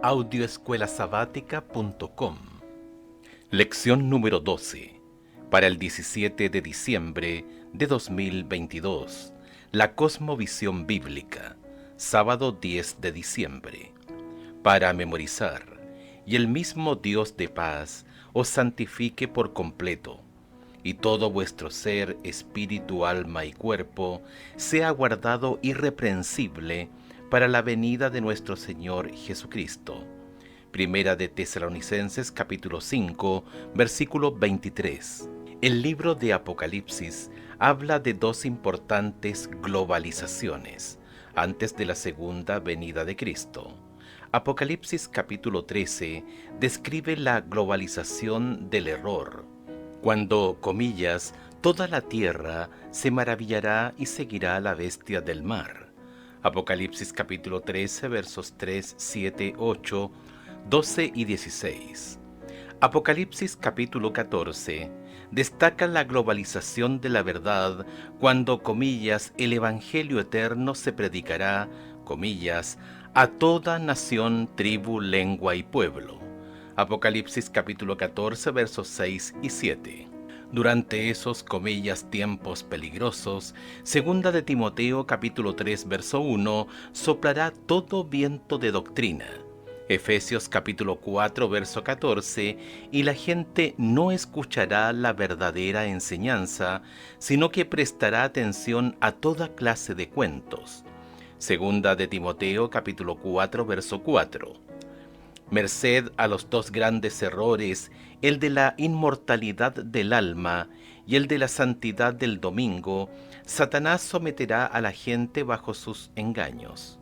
Audioescuelasabática.com. Lección número 12. Para el 17 de diciembre de 2022. La Cosmovisión Bíblica. Sábado 10 de diciembre. Para memorizar. Y el mismo Dios de paz os santifique por completo, y todo vuestro ser, espíritu, alma y cuerpo, sea guardado irreprensible para la venida de nuestro Señor Jesucristo. Primera de Tesalonicenses capítulo 5, versículo 23. El libro de Apocalipsis habla de dos importantes globalizaciones antes de la segunda venida de Cristo. Apocalipsis capítulo 13 describe la globalización del error, cuando, comillas, toda la tierra se maravillará y seguirá a la bestia del mar. Apocalipsis capítulo 13, versos 3, 7, 8, 12 y 16. Apocalipsis capítulo 14 destaca la globalización de la verdad cuando, comillas, el Evangelio eterno se predicará, comillas, a toda nación, tribu, lengua y pueblo. Apocalipsis capítulo 14 versos 6 y 7. Durante esos, comillas, tiempos peligrosos, segunda de Timoteo capítulo 3 verso 1, soplará todo viento de doctrina. Efesios capítulo 4 verso 14, y la gente no escuchará la verdadera enseñanza, sino que prestará atención a toda clase de cuentos. Segunda de Timoteo capítulo 4 verso 4. Merced a los dos grandes errores, el de la inmortalidad del alma y el de la santidad del domingo, Satanás someterá a la gente bajo sus engaños.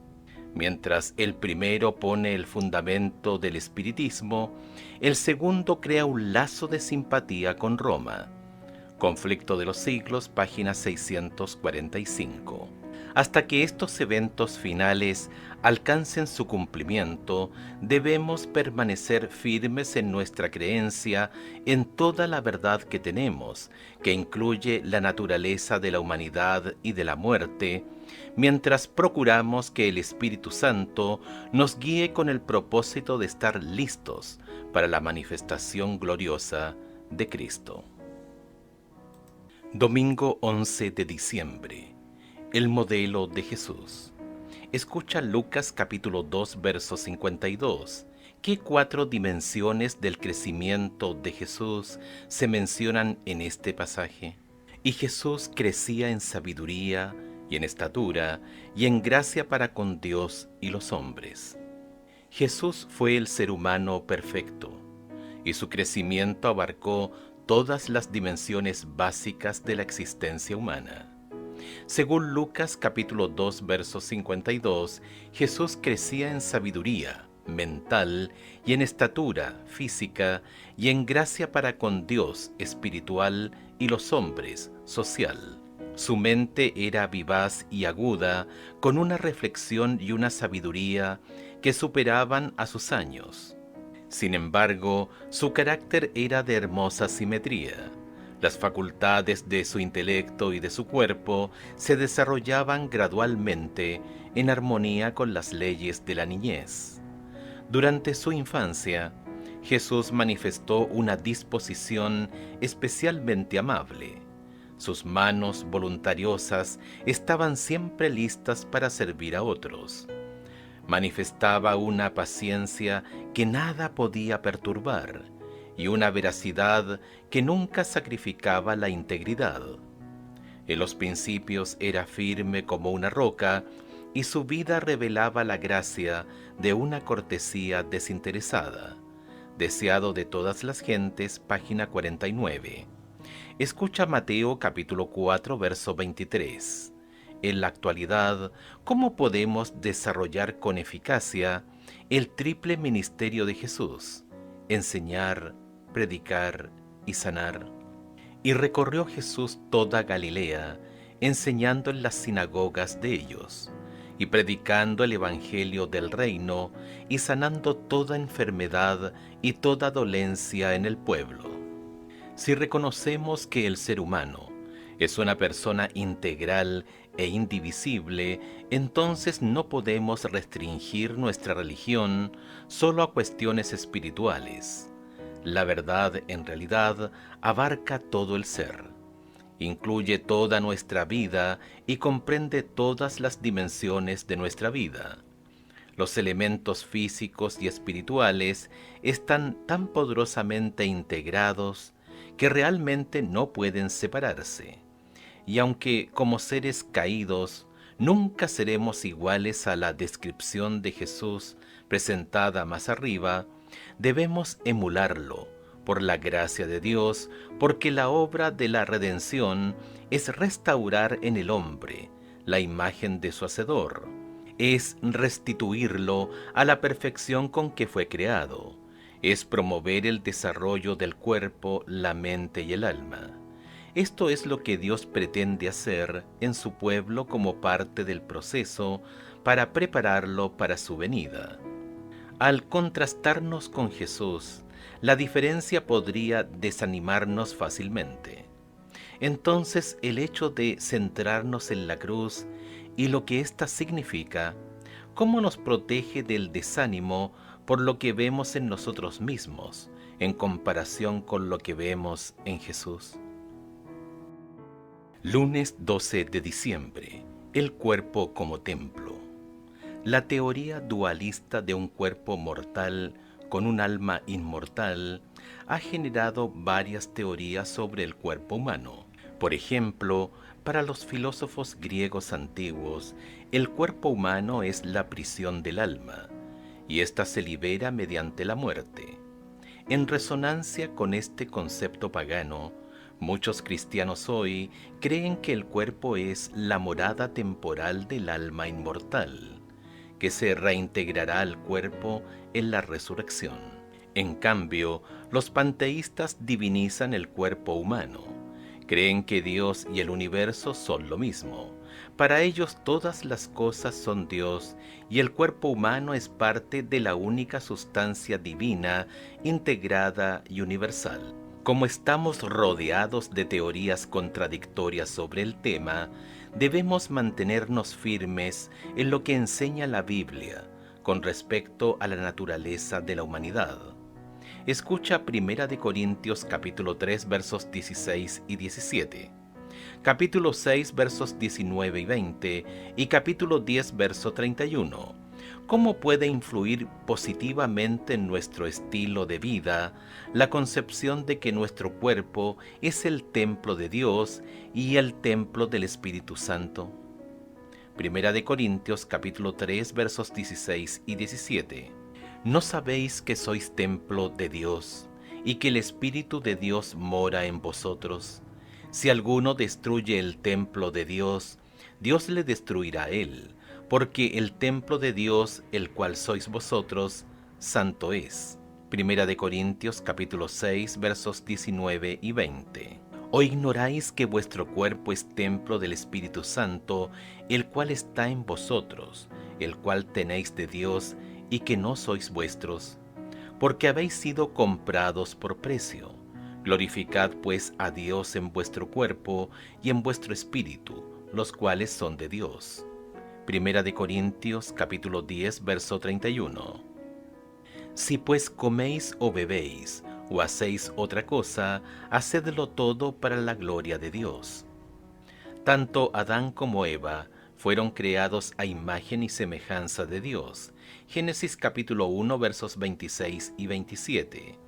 Mientras el primero pone el fundamento del espiritismo, el segundo crea un lazo de simpatía con Roma. Conflicto de los Siglos, página 645. Hasta que estos eventos finales alcancen su cumplimiento, debemos permanecer firmes en nuestra creencia en toda la verdad que tenemos, que incluye la naturaleza de la humanidad y de la muerte, mientras procuramos que el Espíritu Santo nos guíe con el propósito de estar listos para la manifestación gloriosa de Cristo. Domingo 11 de diciembre. El modelo de Jesús. Escucha Lucas capítulo 2 verso 52. ¿Qué cuatro dimensiones del crecimiento de Jesús se mencionan en este pasaje? Y Jesús crecía en sabiduría y en estatura y en gracia para con Dios y los hombres. Jesús fue el ser humano perfecto, y su crecimiento abarcó todas las dimensiones básicas de la existencia humana. Según Lucas capítulo 2 verso 52, Jesús crecía en sabiduría mental y en estatura física y en gracia para con Dios espiritual y los hombres social. Su mente era vivaz y aguda, con una reflexión y una sabiduría que superaban a sus años. Sin embargo, su carácter era de hermosa simetría. Las facultades de su intelecto y de su cuerpo se desarrollaban gradualmente en armonía con las leyes de la niñez. Durante su infancia, Jesús manifestó una disposición especialmente amable. Sus manos voluntariosas estaban siempre listas para servir a otros. Manifestaba una paciencia que nada podía perturbar y una veracidad que nunca sacrificaba la integridad. En los principios era firme como una roca y su vida revelaba la gracia de una cortesía desinteresada. Deseado de todas las gentes, página 49. Escucha Mateo capítulo 4, verso 23. En la actualidad, ¿cómo podemos desarrollar con eficacia el triple ministerio de Jesús? Enseñar, predicar y sanar. Y recorrió Jesús toda Galilea, enseñando en las sinagogas de ellos, y predicando el evangelio del reino, y sanando toda enfermedad y toda dolencia en el pueblo. Si reconocemos que el ser humano es una persona integral e indivisible, entonces no podemos restringir nuestra religión solo a cuestiones espirituales. La verdad, en realidad, abarca todo el ser, incluye toda nuestra vida y comprende todas las dimensiones de nuestra vida. Los elementos físicos y espirituales están tan poderosamente integrados que realmente no pueden separarse. Y aunque como seres caídos nunca seremos iguales a la descripción de Jesús presentada más arriba, debemos emularlo por la gracia de Dios, porque la obra de la redención es restaurar en el hombre la imagen de su Hacedor, es restituirlo a la perfección con que fue creado, es promover el desarrollo del cuerpo, la mente y el alma. Esto es lo que Dios pretende hacer en su pueblo como parte del proceso para prepararlo para su venida. Al contrastarnos con Jesús, la diferencia podría desanimarnos fácilmente. Entonces, el hecho de centrarnos en la cruz y lo que ésta significa, ¿cómo nos protege del desánimo por lo que vemos en nosotros mismos en comparación con lo que vemos en Jesús? Lunes 12 de diciembre. El cuerpo como templo. La teoría dualista de un cuerpo mortal con un alma inmortal ha generado varias teorías sobre el cuerpo humano. Por ejemplo, para los filósofos griegos antiguos, el cuerpo humano es la prisión del alma, y ésta se libera mediante la muerte. En resonancia con este concepto pagano, muchos cristianos hoy creen que el cuerpo es la morada temporal del alma inmortal, que se reintegrará al cuerpo en la resurrección. En cambio, los panteístas divinizan el cuerpo humano. Creen que Dios y el universo son lo mismo. Para ellos todas las cosas son Dios y el cuerpo humano es parte de la única sustancia divina, integrada y universal. Como estamos rodeados de teorías contradictorias sobre el tema, debemos mantenernos firmes en lo que enseña la Biblia con respecto a la naturaleza de la humanidad. Escucha 1 Corintios capítulo 3 versos 16 y 17, capítulo 6 versos 19 y 20 y capítulo 10 verso 31. ¿Cómo puede influir positivamente en nuestro estilo de vida la concepción de que nuestro cuerpo es el templo de Dios y el templo del Espíritu Santo? 1 Corintios capítulo 3 versos 16 y 17. ¿No sabéis que sois templo de Dios y que el Espíritu de Dios mora en vosotros? Si alguno destruye el templo de Dios, Dios le destruirá a él, porque el templo de Dios, el cual sois vosotros, santo es. 1 Corintios capítulo 6 versos 19 y 20. ¿O ignoráis que vuestro cuerpo es templo del Espíritu Santo, el cual está en vosotros, el cual tenéis de Dios, y que no sois vuestros? Porque habéis sido comprados por precio. Glorificad pues a Dios en vuestro cuerpo y en vuestro espíritu, los cuales son de Dios. 1 Corintios capítulo 10 verso 31. Si pues coméis o bebéis, o hacéis otra cosa, hacedlo todo para la gloria de Dios. Tanto Adán como Eva fueron creados a imagen y semejanza de Dios. Génesis capítulo 1 versos 26 y 27.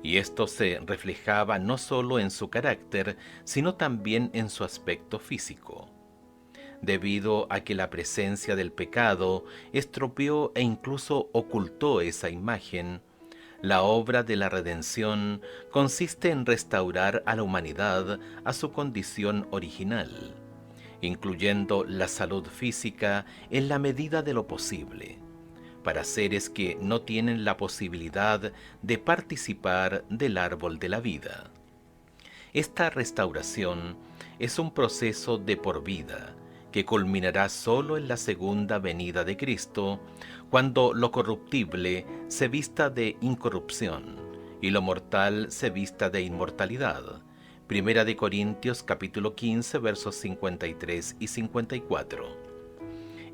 Y esto se reflejaba no solo en su carácter, sino también en su aspecto físico. Debido a que la presencia del pecado estropeó e incluso ocultó esa imagen, la obra de la redención consiste en restaurar a la humanidad a su condición original, incluyendo la salud física en la medida de lo posible, para seres que no tienen la posibilidad de participar del árbol de la vida. Esta restauración es un proceso de por vida, que culminará solo en la segunda venida de Cristo, cuando lo corruptible se vista de incorrupción y lo mortal se vista de inmortalidad, Primera de Corintios capítulo 15 versos 53 y 54.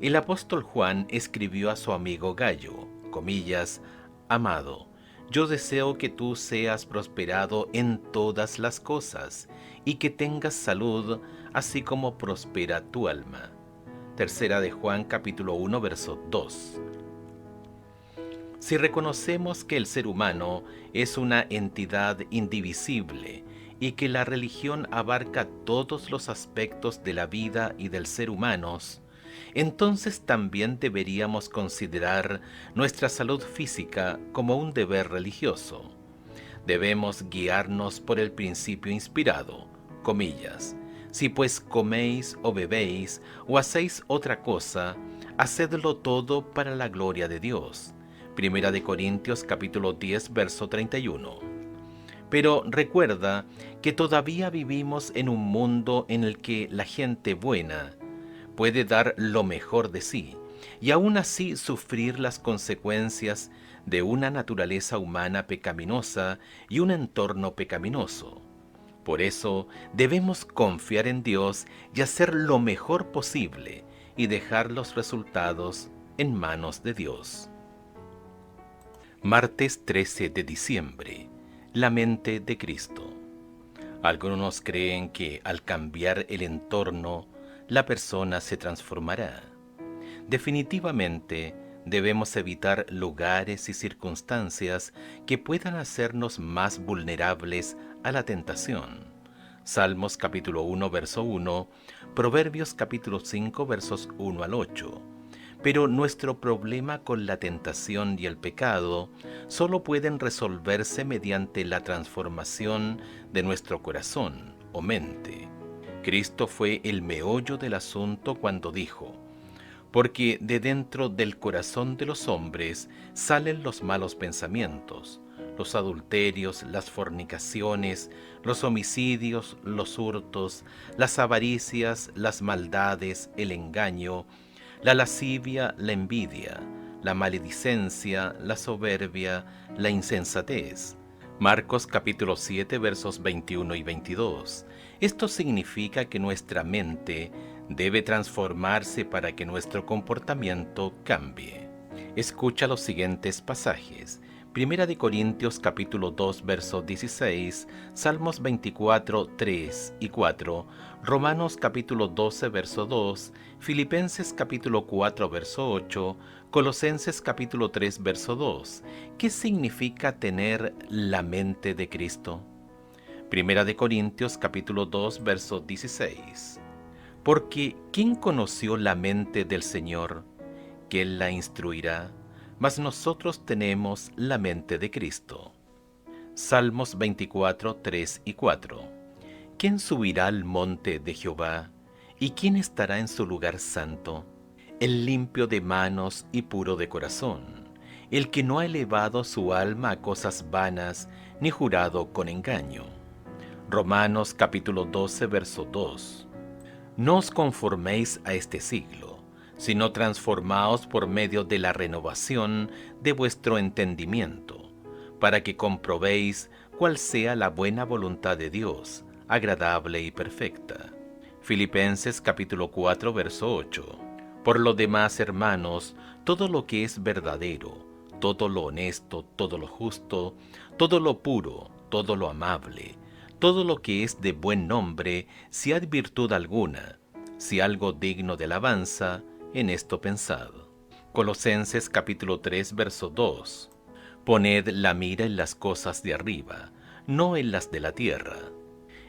El apóstol Juan escribió a su amigo Gayo, comillas, amado, yo deseo que tú seas prosperado en todas las cosas y que tengas salud, así como prospera tu alma. Tercera de Juan capítulo 1 verso 2. Si reconocemos que el ser humano es una entidad indivisible y que la religión abarca todos los aspectos de la vida y del ser humanos, entonces también deberíamos considerar nuestra salud física como un deber religioso. Debemos guiarnos por el principio inspirado, comillas, si pues coméis o bebéis o hacéis otra cosa, hacedlo todo para la gloria de Dios. Primera de Corintios capítulo 10 verso 31. Pero recuerda que todavía vivimos en un mundo en el que la gente buena puede dar lo mejor de sí y aún así sufrir las consecuencias de una naturaleza humana pecaminosa y un entorno pecaminoso. Por eso debemos confiar en Dios y hacer lo mejor posible y dejar los resultados en manos de Dios. Martes 13 de diciembre. La mente de Cristo. Algunos creen que al cambiar el entorno, la persona se transformará. Definitivamente, debemos evitar lugares y circunstancias que puedan hacernos más vulnerables a la tentación. Salmos capítulo 1, verso 1, Proverbios capítulo 5, versos 1 al 8. Pero nuestro problema con la tentación y el pecado solo pueden resolverse mediante la transformación de nuestro corazón o mente. Cristo fue el meollo del asunto cuando dijo, porque de dentro del corazón de los hombres salen los malos pensamientos, los adulterios, las fornicaciones, los homicidios, los hurtos, las avaricias, las maldades, el engaño, la lascivia, la envidia, la maledicencia, la soberbia, la insensatez. Marcos capítulo 7 versos 21 y 22. Esto significa que nuestra mente debe transformarse para que nuestro comportamiento cambie. Escucha los siguientes pasajes. Primera de Corintios capítulo 2 verso 16, Salmos 24, 3 y 4, Romanos capítulo 12 verso 2, Filipenses capítulo 4 verso 8, Colosenses capítulo 3 verso 2. ¿Qué significa tener la mente de Cristo? Primera de Corintios capítulo 2 verso 16. Porque ¿quién conoció la mente del Señor? Que Él la instruirá. Mas nosotros tenemos la mente de Cristo. Salmos 24, 3 y 4. ¿Quién subirá al monte de Jehová? ¿Y quién estará en su lugar santo? El limpio de manos y puro de corazón, el que no ha elevado su alma a cosas vanas, ni jurado con engaño. Romanos capítulo 12, verso 2. No os conforméis a este siglo, sino transformaos por medio de la renovación de vuestro entendimiento, para que comprobéis cuál sea la buena voluntad de Dios, agradable y perfecta. Filipenses capítulo 4, verso 8. Por lo demás, hermanos, todo lo que es verdadero, todo lo honesto, todo lo justo, todo lo puro, todo lo amable, todo lo que es de buen nombre, si hay virtud alguna, si algo digno de alabanza, en esto pensad. Colosenses capítulo 3, verso 2. Poned la mira en las cosas de arriba, no en las de la tierra.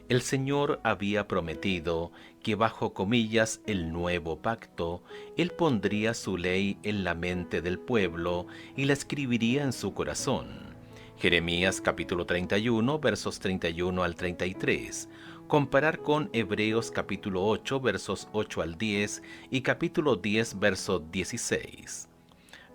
El Señor había prometido que bajo comillas el nuevo pacto, Él pondría su ley en la mente del pueblo y la escribiría en su corazón. Jeremías capítulo 31, versos 31 al 33. Comparar con Hebreos capítulo 8, versos 8 al 10 y capítulo 10, verso 16.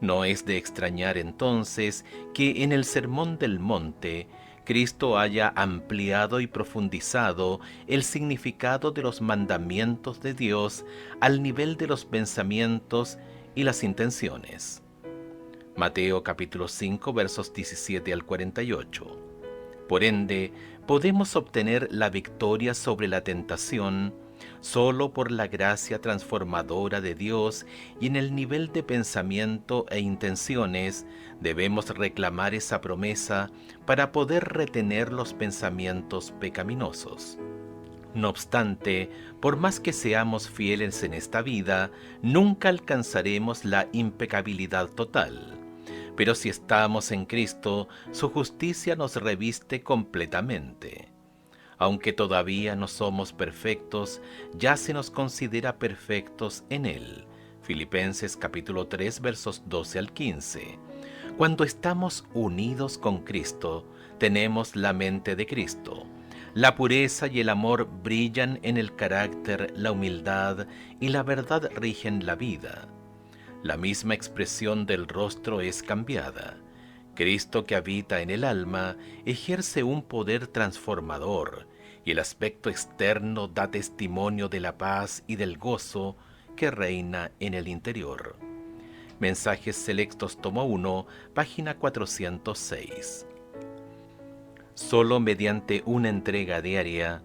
No es de extrañar entonces que en el Sermón del Monte Cristo haya ampliado y profundizado el significado de los mandamientos de Dios al nivel de los pensamientos y las intenciones. Mateo capítulo 5 versos 17 al 48. Por ende, podemos obtener la victoria sobre la tentación solo por la gracia transformadora de Dios, y en el nivel de pensamiento e intenciones debemos reclamar esa promesa para poder retener los pensamientos pecaminosos. No obstante, por más que seamos fieles en esta vida, nunca alcanzaremos la impecabilidad total. Pero si estamos en Cristo, su justicia nos reviste completamente. Aunque todavía no somos perfectos, ya se nos considera perfectos en Él. Filipenses capítulo 3 versos 12 al 15. Cuando estamos unidos con Cristo, tenemos la mente de Cristo. La pureza y el amor brillan en el carácter, la humildad y la verdad rigen la vida. La misma expresión del rostro es cambiada. Cristo que habita en el alma ejerce un poder transformador, y el aspecto externo da testimonio de la paz y del gozo que reina en el interior. Mensajes Selectos, tomo 1, página 406. Solo mediante una entrega diaria,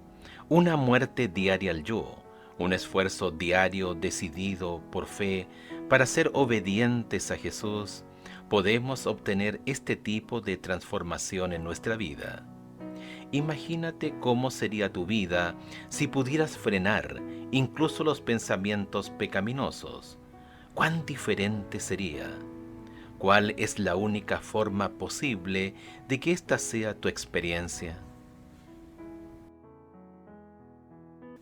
una muerte diaria al yo, un esfuerzo diario decidido por fe para ser obedientes a Jesús, podemos obtener este tipo de transformación en nuestra vida. Imagínate cómo sería tu vida si pudieras frenar incluso los pensamientos pecaminosos. ¿Cuán diferente sería? ¿Cuál es la única forma posible de que esta sea tu experiencia?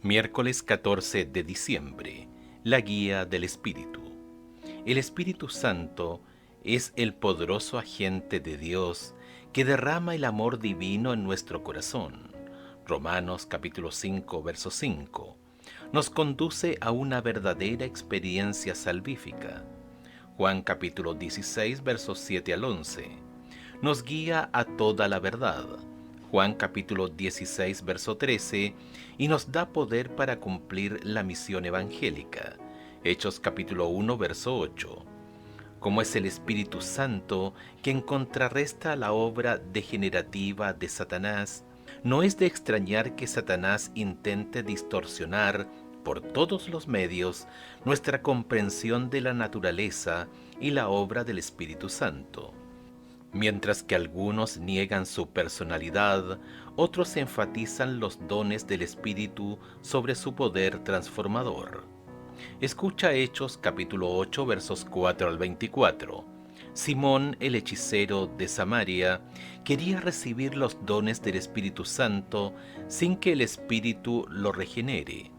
Miércoles 14 de diciembre. La guía del Espíritu. El Espíritu Santo es el poderoso agente de Dios que derrama el amor divino en nuestro corazón. Romanos capítulo 5, verso 5. Nos conduce a una verdadera experiencia salvífica. Juan capítulo 16, versos 7 al 11. Nos guía a toda la verdad. Juan capítulo 16, verso 13, y nos da poder para cumplir la misión evangélica. Hechos capítulo 1, verso 8. Como es el Espíritu Santo quien contrarresta la obra degenerativa de Satanás, no es de extrañar que Satanás intente distorsionar por todos los medios nuestra comprensión de la naturaleza y la obra del Espíritu Santo. Mientras que algunos niegan su personalidad, otros enfatizan los dones del Espíritu sobre su poder transformador. Escucha Hechos capítulo 8 versos 4 al 24. Simón, el hechicero de Samaria, quería recibir los dones del Espíritu Santo sin que el Espíritu lo regenere.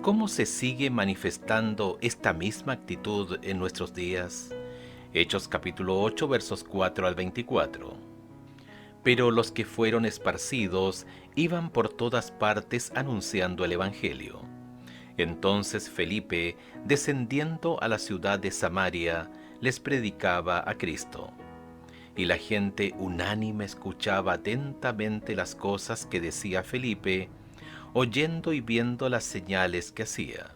¿Cómo se sigue manifestando esta misma actitud en nuestros días? Hechos capítulo 8 versos 4 al 24. Pero los que fueron esparcidos iban por todas partes anunciando el Evangelio. Entonces Felipe, descendiendo a la ciudad de Samaria, les predicaba a Cristo. Y la gente unánime escuchaba atentamente las cosas que decía Felipe, oyendo y viendo las señales que hacía.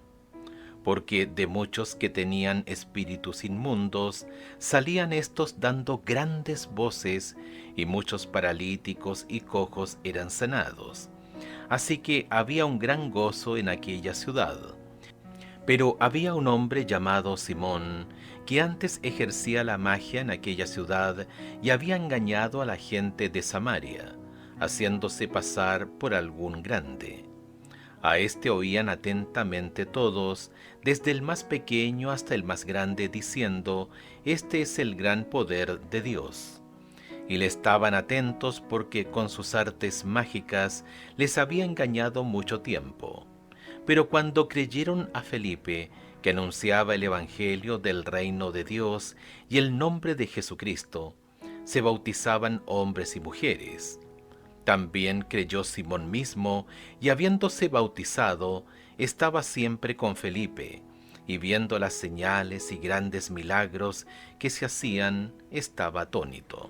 Porque de muchos que tenían espíritus inmundos, salían éstos dando grandes voces, y muchos paralíticos y cojos eran sanados. Así que había un gran gozo en aquella ciudad. Pero había un hombre llamado Simón, que antes ejercía la magia en aquella ciudad y había engañado a la gente de Samaria, haciéndose pasar por algún grande. A este oían atentamente todos, desde el más pequeño hasta el más grande, diciendo: «Este es el gran poder de Dios». Y le estaban atentos porque con sus artes mágicas les había engañado mucho tiempo. Pero cuando creyeron a Felipe, que anunciaba el Evangelio del reino de Dios y el nombre de Jesucristo, se bautizaban hombres y mujeres. También creyó Simón mismo, y habiéndose bautizado, estaba siempre con Felipe, y viendo las señales y grandes milagros que se hacían, estaba atónito.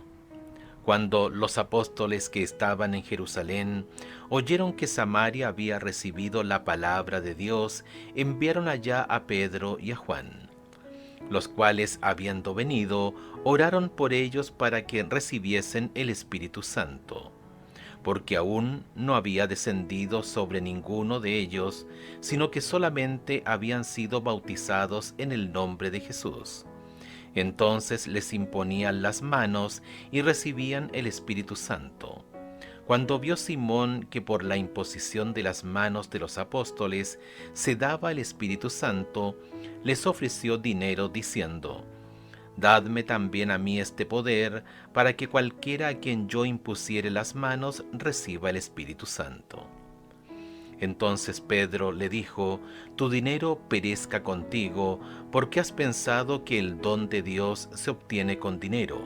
Cuando los apóstoles que estaban en Jerusalén oyeron que Samaria había recibido la palabra de Dios, enviaron allá a Pedro y a Juan, los cuales, habiendo venido, oraron por ellos para que recibiesen el Espíritu Santo. porque aún no había descendido sobre ninguno de ellos, sino que solamente habían sido bautizados en el nombre de Jesús. Entonces les imponían las manos y recibían el Espíritu Santo. Cuando vio Simón que por la imposición de las manos de los apóstoles se daba el Espíritu Santo, les ofreció dinero diciendo: «Dadme también a mí este poder, para que cualquiera a quien yo impusiere las manos reciba el Espíritu Santo». Entonces Pedro le dijo: «Tu dinero perezca contigo, porque has pensado que el don de Dios se obtiene con dinero.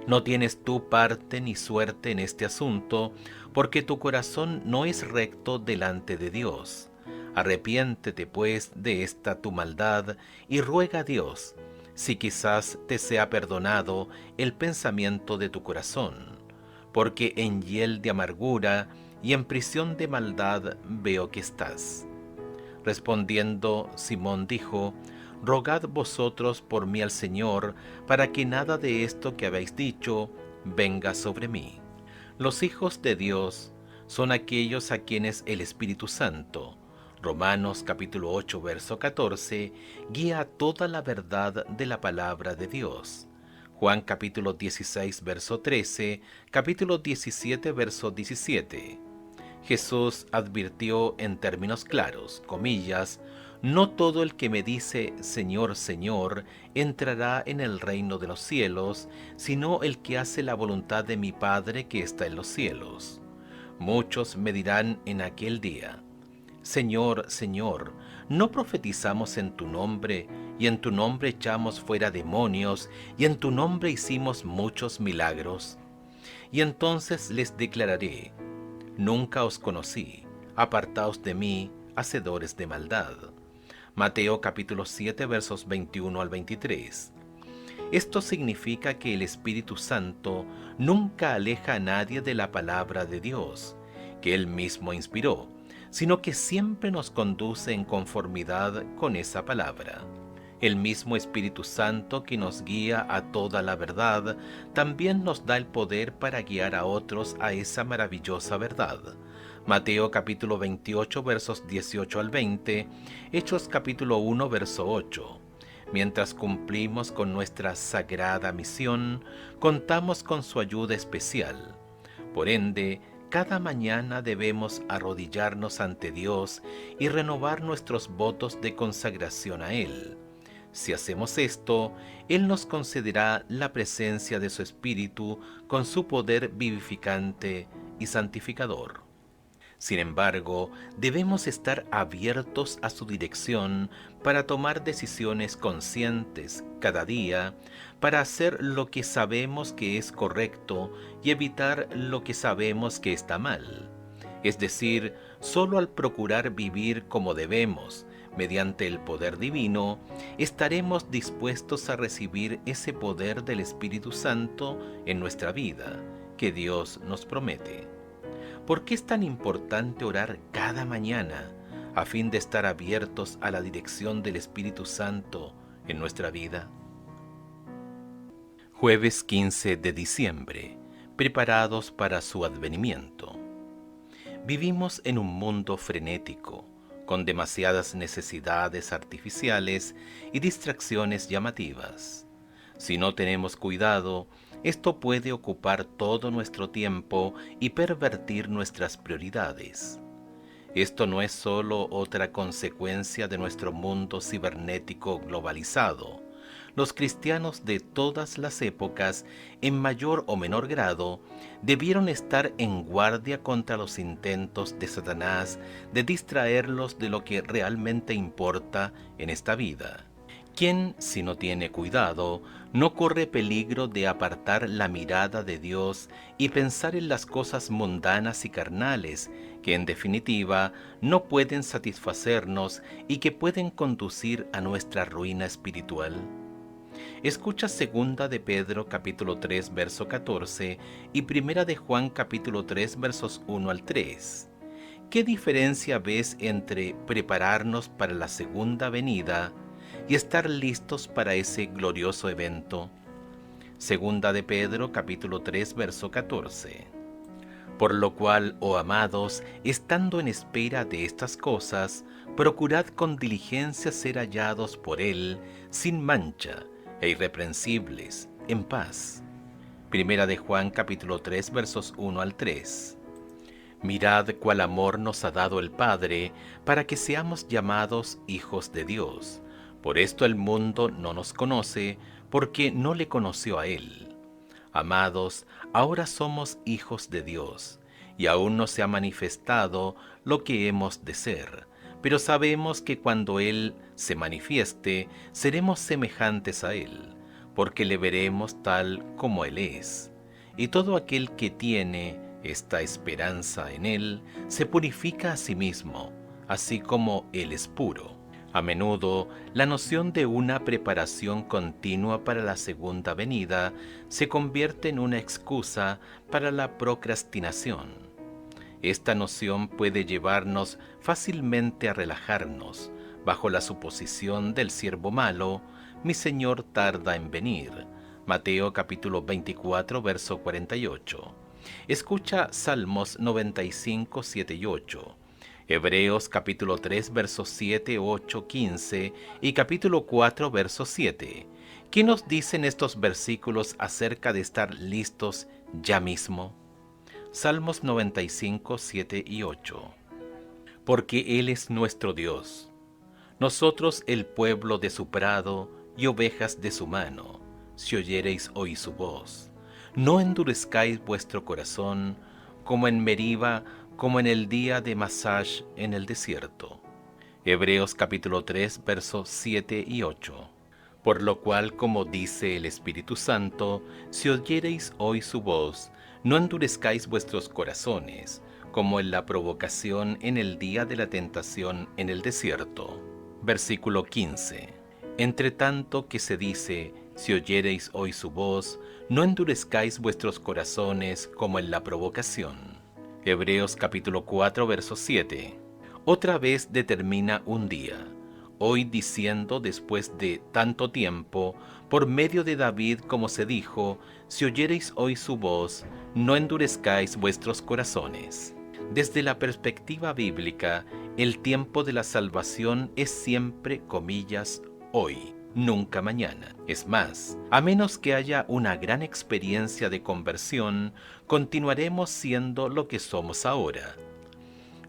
No tienes tú parte ni suerte en este asunto, porque tu corazón no es recto delante de Dios. Arrepiéntete pues de esta tu maldad y ruega a Dios, si quizás te sea perdonado el pensamiento de tu corazón, porque en hiel de amargura y en prisión de maldad veo que estás». Respondiendo, Simón dijo: «Rogad vosotros por mí al Señor, para que nada de esto que habéis dicho venga sobre mí». Los hijos de Dios son aquellos a quienes el Espíritu Santo, Romanos capítulo 8, verso 14, guía toda la verdad de la palabra de Dios. Juan capítulo 16, verso 13, capítulo 17, verso 17. Jesús advirtió en términos claros, comillas: «No todo el que me dice Señor, Señor, entrará en el reino de los cielos, sino el que hace la voluntad de mi Padre que está en los cielos. Muchos me dirán en aquel día: Señor, Señor, ¿no profetizamos en tu nombre, y en tu nombre echamos fuera demonios, y en tu nombre hicimos muchos milagros? Y entonces les declararé: Nunca os conocí, apartaos de mí, hacedores de maldad». Mateo capítulo 7, versos 21 al 23. Esto significa que el Espíritu Santo nunca aleja a nadie de la palabra de Dios, que Él mismo inspiró, sino que siempre nos conduce en conformidad con esa palabra. El mismo Espíritu Santo que nos guía a toda la verdad, también nos da el poder para guiar a otros a esa maravillosa verdad. Mateo capítulo 28 versos 18 al 20, Hechos capítulo 1 verso 8. Mientras cumplimos con nuestra sagrada misión, contamos con su ayuda especial. Por ende, cada mañana debemos arrodillarnos ante Dios y renovar nuestros votos de consagración a Él. Si hacemos esto, Él nos concederá la presencia de su Espíritu con su poder vivificante y santificador. Sin embargo, debemos estar abiertos a su dirección para tomar decisiones conscientes cada día, para hacer lo que sabemos que es correcto y evitar lo que sabemos que está mal. Es decir, solo al procurar vivir como debemos, mediante el poder divino, estaremos dispuestos a recibir ese poder del Espíritu Santo en nuestra vida, que Dios nos promete. ¿Por qué es tan importante orar cada mañana a fin de estar abiertos a la dirección del Espíritu Santo en nuestra vida? Jueves 15 de diciembre. Preparados para su advenimiento. Vivimos en un mundo frenético, con demasiadas necesidades artificiales y distracciones llamativas. Si no tenemos cuidado, esto puede ocupar todo nuestro tiempo y pervertir nuestras prioridades. Esto no es solo otra consecuencia de nuestro mundo cibernético globalizado. Los cristianos de todas las épocas, en mayor o menor grado, debieron estar en guardia contra los intentos de Satanás de distraerlos de lo que realmente importa en esta vida. ¿Quién, si no tiene cuidado, no corre peligro de apartar la mirada de Dios y pensar en las cosas mundanas y carnales, que en definitiva no pueden satisfacernos y que pueden conducir a nuestra ruina espiritual? Escucha segunda de Pedro capítulo 3 verso 14 y primera de Juan capítulo 3 versos 1 al 3. ¿Qué diferencia ves entre prepararnos para la segunda venida y estar listos para ese glorioso evento? Segunda de Pedro capítulo 3 verso 14. Por lo cual, oh amados, estando en espera de estas cosas, procurad con diligencia ser hallados por Él, sin mancha e irreprensibles, en paz. Primera de Juan capítulo 3 versos 1 al 3. Mirad cuál amor nos ha dado el Padre para que seamos llamados hijos de Dios. Por esto el mundo no nos conoce, porque no le conoció a Él. Amados, ahora somos hijos de Dios, y aún no se ha manifestado lo que hemos de ser, pero sabemos que cuando Él se manifieste, seremos semejantes a Él, porque le veremos tal como Él es. Y todo aquel que tiene esta esperanza en Él se purifica a sí mismo, así como Él es puro. A menudo, la noción de una preparación continua para la segunda venida se convierte en una excusa para la procrastinación. Esta noción puede llevarnos fácilmente a relajarnos bajo la suposición del siervo malo: mi Señor tarda en venir. Mateo capítulo 24, verso 48. Escucha Salmos 95, 7 y 8. Hebreos capítulo 3 versos 7, 8, 15 y capítulo 4 verso 7. ¿Qué nos dicen estos versículos acerca de estar listos ya mismo? Salmos 95, 7 y 8. Porque Él es nuestro Dios, nosotros el pueblo de su prado y ovejas de su mano. Si oyereis hoy su voz, no endurezcáis vuestro corazón como en Meriba, como en el día de Masash en el desierto. Hebreos capítulo 3 versos 7 y 8. Por lo cual, como dice el Espíritu Santo, si oyereis hoy su voz, no endurezcáis vuestros corazones, como en la provocación en el día de la tentación en el desierto. Versículo 15. Entre tanto que se dice, si oyereis hoy su voz, no endurezcáis vuestros corazones como en la provocación. Hebreos capítulo 4 verso 7. Otra vez determina un día, hoy diciendo después de tanto tiempo, por medio de David, como se dijo, si oyereis hoy su voz, no endurezcáis vuestros corazones. Desde la perspectiva bíblica, el tiempo de la salvación es siempre, comillas, hoy, nunca mañana. Es más, a menos que haya una gran experiencia de conversión, continuaremos siendo lo que somos ahora.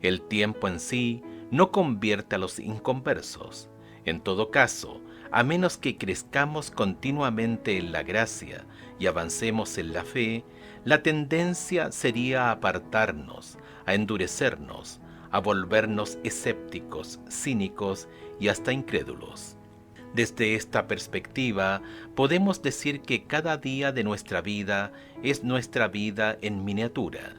El tiempo en sí no convierte a los inconversos. En todo caso, a menos que crezcamos continuamente en la gracia y avancemos en la fe, la tendencia sería a apartarnos, a endurecernos, a volvernos escépticos, cínicos y hasta incrédulos. Desde esta perspectiva, podemos decir que cada día de nuestra vida es nuestra vida en miniatura.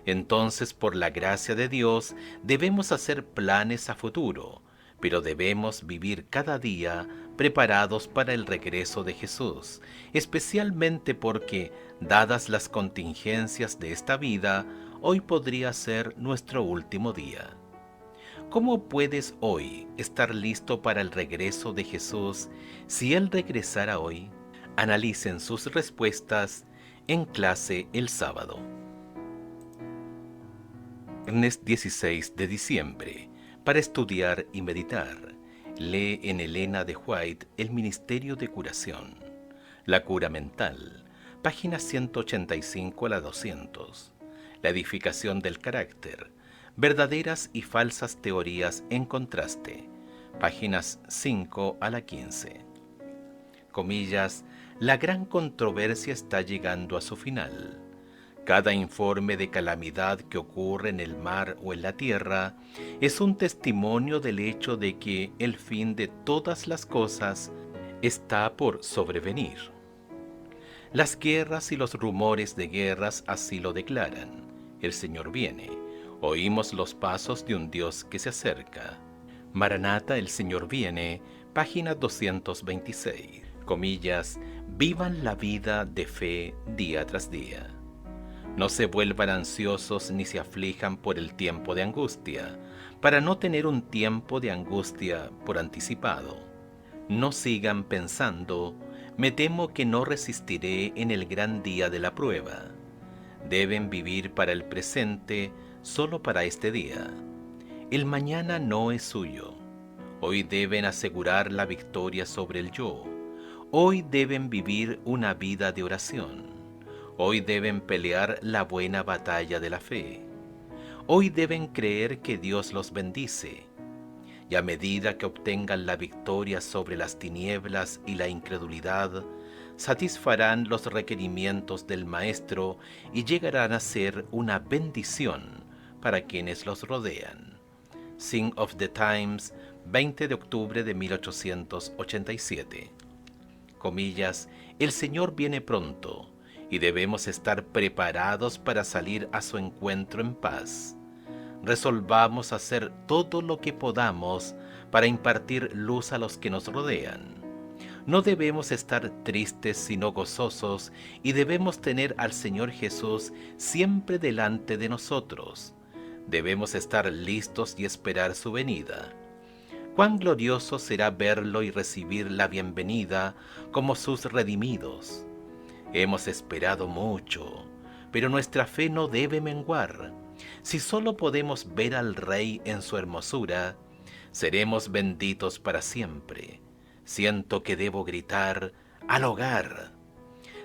Entonces, por la gracia de Dios, debemos hacer planes a futuro, pero debemos vivir cada día preparados para el regreso de Jesús, especialmente porque, dadas las contingencias de esta vida, hoy podría ser nuestro último día. ¿Cómo puedes hoy estar listo para el regreso de Jesús si Él regresara hoy? Analicen sus respuestas en clase el sábado. Viernes 16 de diciembre, para estudiar y meditar. Lee en Elena de White El Ministerio de Curación. La cura mental, páginas 185 a la 200. La edificación del carácter, verdaderas y falsas teorías en contraste, páginas 5 a la 15. Comillas, la gran controversia está llegando a su final. Cada informe de calamidad que ocurre en el mar o en la tierra es un testimonio del hecho de que el fin de todas las cosas está por sobrevenir. Las guerras y los rumores de guerras así lo declaran. El Señor viene. Oímos los pasos de un Dios que se acerca. Maranata, el Señor viene, página 226. Comillas, vivan la vida de fe día tras día. No se vuelvan ansiosos ni se aflijan por el tiempo de angustia, para no tener un tiempo de angustia por anticipado. No sigan pensando, me temo que no resistiré en el gran día de la prueba. Deben vivir para el presente, solo para este día. El mañana no es suyo. Hoy deben asegurar la victoria sobre el yo. Hoy deben vivir una vida de oración. Hoy deben pelear la buena batalla de la fe. Hoy deben creer que Dios los bendice. Y a medida que obtengan la victoria sobre las tinieblas y la incredulidad, satisfarán los requerimientos del Maestro y llegarán a ser una bendición para quienes los rodean. Sign of the Times, 20 de octubre de 1887. Comillas, el Señor viene pronto y debemos estar preparados para salir a su encuentro en paz. Resolvamos hacer todo lo que podamos para impartir luz a los que nos rodean. No debemos estar tristes sino gozosos y debemos tener al Señor Jesús siempre delante de nosotros. Debemos estar listos y esperar su venida. Cuán glorioso será verlo y recibir la bienvenida como sus redimidos. Hemos esperado mucho, pero nuestra fe no debe menguar. Si solo podemos ver al Rey en su hermosura, seremos benditos para siempre. Siento que debo gritar, ¡al hogar!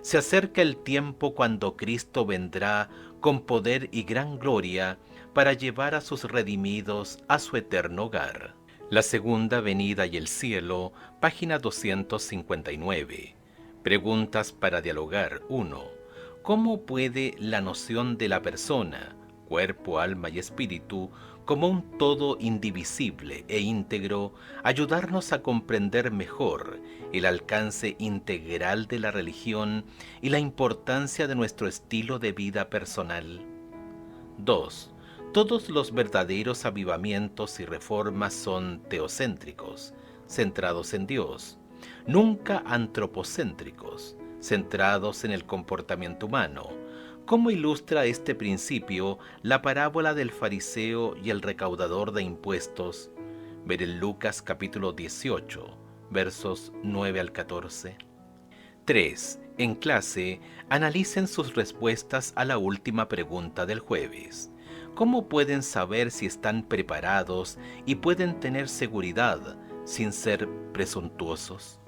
Se acerca el tiempo cuando Cristo vendrá con poder y gran gloria para llevar a sus redimidos a su eterno hogar. La segunda venida y el cielo, página 259. Preguntas para dialogar. 1. ¿Cómo puede la noción de la persona, cuerpo, alma y espíritu, como un todo indivisible e íntegro, ayudarnos a comprender mejor el alcance integral de la religión y la importancia de nuestro estilo de vida personal? 2. Todos los verdaderos avivamientos y reformas son teocéntricos, centrados en Dios, nunca antropocéntricos, centrados en el comportamiento humano. ¿Cómo ilustra este principio la parábola del fariseo y el recaudador de impuestos? Ver en Lucas capítulo 18, versos 9 al 14. 3. En clase, analicen sus respuestas a la última pregunta del jueves. ¿Cómo pueden saber si están preparados y pueden tener seguridad sin ser presuntuosos?